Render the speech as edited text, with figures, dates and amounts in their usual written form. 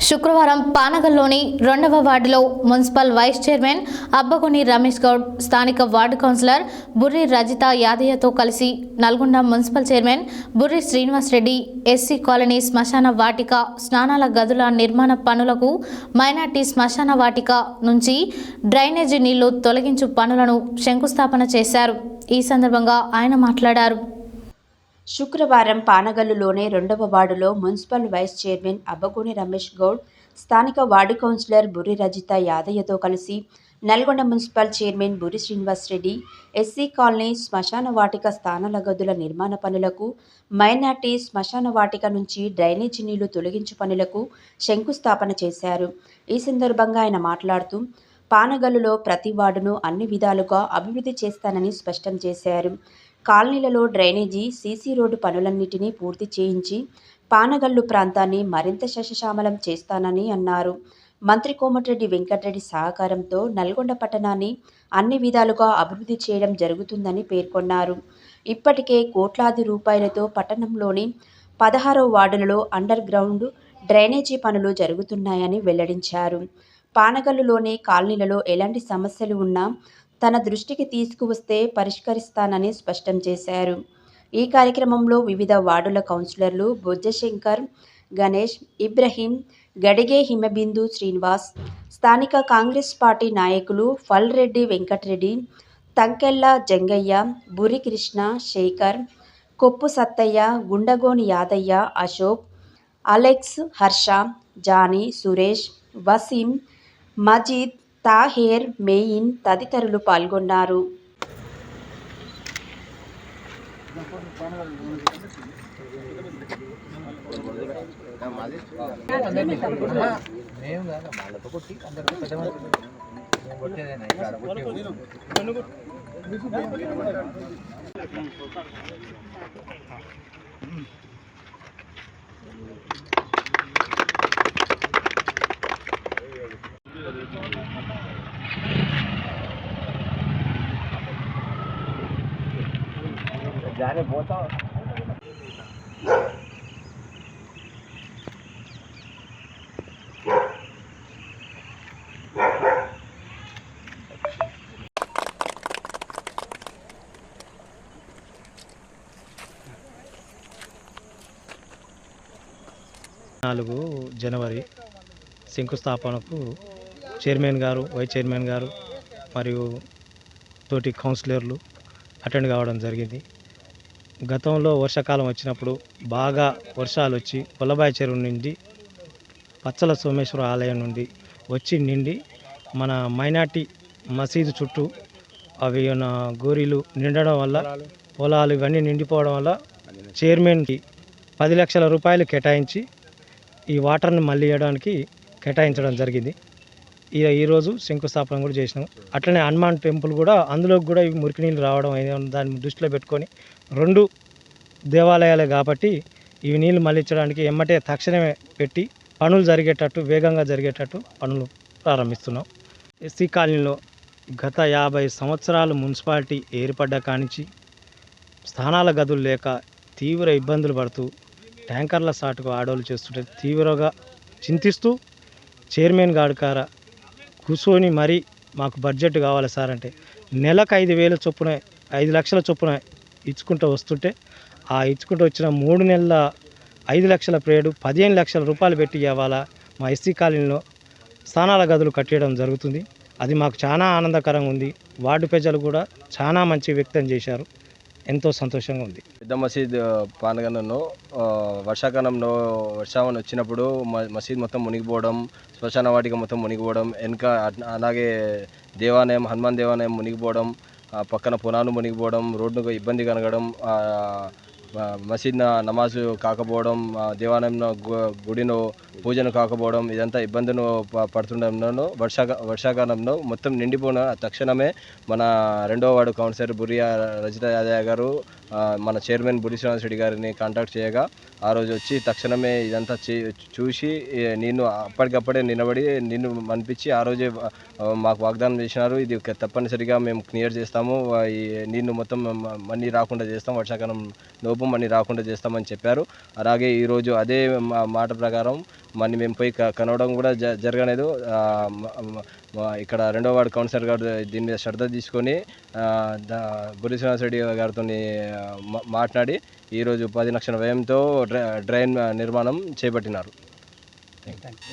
శుక్రవారం పానగల్లోని 2వ వార్డులో municipal vice chairman Abbagoni Ramesh Goud, స్థానిక వార్డు కౌన్సిలర్ బుర్రి రజిత యాదయ్యతో కలిసి Nalgonda municipal chairman Burri Srinivas Reddy SC colony శ్మశాన వాటిక స్నానాల గదుల నిర్మాణ పనులకు మైనార్టీ శ్మశాన వాటిక నుంచి డ్రైనేజీ నీళ్లు తొలగించు పనులను శంకుస్థాపన చేశారు. ఈ సందర్భంగా ఆయన మాట్లాడారు. శుక్రవారం పానగల్లులోని 2వ వార్డులో municipal vice chairman Abbagoni Ramesh Goud, స్థానిక వార్డు కౌన్సిలర్ బుర్రి రజిత యాదయ్యతో కలిసి Nalgonda municipal chairman Burri Srinivas Reddy SC colony శ్మశాన వాటిక స్నానాల గదుల నిర్మాణ పనులకు, మైనార్టీ శ్మశాన వాటిక నుంచి డ్రైనేజీ నీళ్లు తొలగించు పనులకు శంకుస్థాపన చేశారు. ఈ సందర్భంగా ఆయన మాట్లాడుతూ పానగల్లులో ప్రతి వార్డును అన్ని విధాలుగా అభివృద్ధి చేస్తానని స్పష్టం చేశారు. కాలనీలలో డ్రైనేజీ, సీసీ రోడ్డు పనులన్నిటినీ పూర్తి చేయించి పానగల్లు ప్రాంతాన్ని మరింత శశశామలం చేస్తానని అన్నారు. మంత్రి కోమటిరెడ్డి వెంకటరెడ్డి సహకారంతో నల్గొండ పట్టణాన్ని అన్ని విధాలుగా అభివృద్ధి చేయడం జరుగుతుందని పేర్కొన్నారు. ఇప్పటికే కోట్లాది రూపాయలతో పట్టణంలోని 16వ వార్డులలో అండర్ గ్రౌండ్ డ్రైనేజీ పనులు జరుగుతున్నాయని వెల్లడించారు. పానగల్లులోని కాలనీలలో ఎలాంటి సమస్యలు ఉన్నా తన దృష్టికి తీసుకువస్తే పరిష్కరిస్తానని స్పష్టం చేశారు. ఈ కార్యక్రమంలో వివిధ వార్డుల కౌన్సిలర్లు బొజ్జశంకర్, గణేష్, ఇబ్రహీం, గడిగే హిమబిందు శ్రీనివాస్, స్థానిక కాంగ్రెస్ పార్టీ నాయకులు ఫల్రెడ్డి వెంకటరెడ్డి, తంకెళ్ల జంగయ్య, బురి కృష్ణ, శేఖర్, కొప్పు సత్తయ్య, గుండగోని యాదయ్య, అశోక్, అలెక్స్, హర్ష, జానీ, సురేష్, వసీం, మజీద్, తాహేర్, మెయిన్ తదితరులు పాల్గొన్నారు. जाने बहुत 4 జనవరి శంకుస్థాపనకు చైర్మన్ గారు, వైస్ చైర్మన్ గారు మరియు తోటి కౌన్సిలర్లు అటెండ్ కావడం జరిగింది. గతంలో వర్షాకాలం వచ్చినప్పుడు బాగా వర్షాలు వచ్చి కొల్లబాయి చెరువు నుండి పచ్చల సోమేశ్వర ఆలయం నుండి వచ్చి నిండి మన మైనార్టీ మసీదు చుట్టూ అవి గోరీలు నిండడం వల్ల పొలాలు ఇవన్నీ నిండిపోవడం వల్ల చైర్మన్కి 10 లక్షల రూపాయలు కేటాయించి ఈ వాటర్ని మళ్ళీ ఇవ్వడానికి కేటాయించడం జరిగింది. ఈరోజు శంకుస్థాపన కూడా చేసినాం. అట్లనే హనుమాన్ టెంపుల్ కూడా అందులోకి కూడా ఈ మురికి నీళ్ళు రావడం దాన్ని దృష్టిలో పెట్టుకొని 2 దేవాలయాలే కాబట్టి ఇవి నీళ్ళు మళ్ళించడానికి ఎమ్మటే తక్షణమే పెట్టి పనులు జరిగేటట్టు, వేగంగా జరిగేటట్టు పనులు ప్రారంభిస్తున్నాం. ఎస్సీ కాలనీలో గత 50 సంవత్సరాలు మున్సిపాలిటీ ఏర్పడ్డ కానించి స్థానాల గదులు లేక తీవ్ర ఇబ్బందులు పడుతూ ట్యాంకర్ల సాటుకు ఆడోళ్ళు చేస్తుంటే తీవ్రంగా చింతిస్తూ చైర్మన్ గాడికార కూర్చొని మరీ మాకు బడ్జెట్ కావాలి సార్ అంటే నెలకు 5,000 చొప్పున 5 లక్షల చొప్పున ఇచ్చుకుంటూ వస్తుంటే ఆ ఇచ్చుకుంటూ వచ్చిన 3 నెలల 5 లక్షల ప్రేడు 15 లక్షల రూపాయలు పెట్టి ఇవ్వాలా మా ఎస్సీ కాలనీలో స్థానాల గదులు కట్టేయడం జరుగుతుంది. అది మాకు చాలా ఆనందకరంగా ఉంది. వార్డు ప్రజలు కూడా చాలా మంచి వ్యక్తం చేశారు. ఎంతో సంతోషంగా ఉంది. పెద్ద మసీద్ పానగల్లులో వర్షాకాలంలో వర్షావనం వచ్చినప్పుడు మసీద్ మొత్తం మునిగిపోవడం, శ్మశాన వాటిక మొత్తం మునిగిపోవడం, వెనుక అలాగే దేవాలయం, హనుమాన్ దేవాలయం మునిగిపోవడం, పక్కన పొలాలు మునిగిపోవడం, రోడ్డుకు ఇబ్బంది కలగడం, మసీద్ నమాజు కాకపోవడం, దేవాలయంలో గుడిలో పూజను కాకపోవడం, ఇదంతా ఇబ్బందులు పడుతుండడంలో వర్షాకాలంలో మొత్తం నిండిపోయిన తక్షణమే మన 2వ వార్డు కౌన్సిలర్ బుర్రి రజిత యాదయ్య గారు మన చైర్మన్ బుర్రి శ్రీనివాస్ రెడ్డి గారిని కాంటాక్ట్ చేయగా ఆ రోజు వచ్చి తక్షణమే ఇదంతా చూసి నేను అప్పటికప్పుడే నిలబడి నిన్ను మనిపించి ఆ రోజే మాకు వాగ్దానం చేసినారు. ఇది తప్పనిసరిగా మేము క్లియర్ చేస్తాము, ఈ నీళ్ళు మొత్తం మళ్ళీ రాకుండా చేస్తాం, వర్షాకాలం లోపు మళ్ళీ రాకుండా చేస్తామని చెప్పారు. అలాగే ఈరోజు అదే మాట ప్రకారం మరి మేము పోయి కనవడం కూడా జరగలేదు. ఇక్కడ 2వ వార్డు కౌన్సిలర్ గారు దీని మీద శ్రద్ధ తీసుకొని బుర్రి శ్రీనివాస్ రెడ్డి గారితో మాట్లాడి ఈరోజు 10 లక్షల వ్యయంతో డ్రైన్ నిర్మాణం చేపట్టినారు.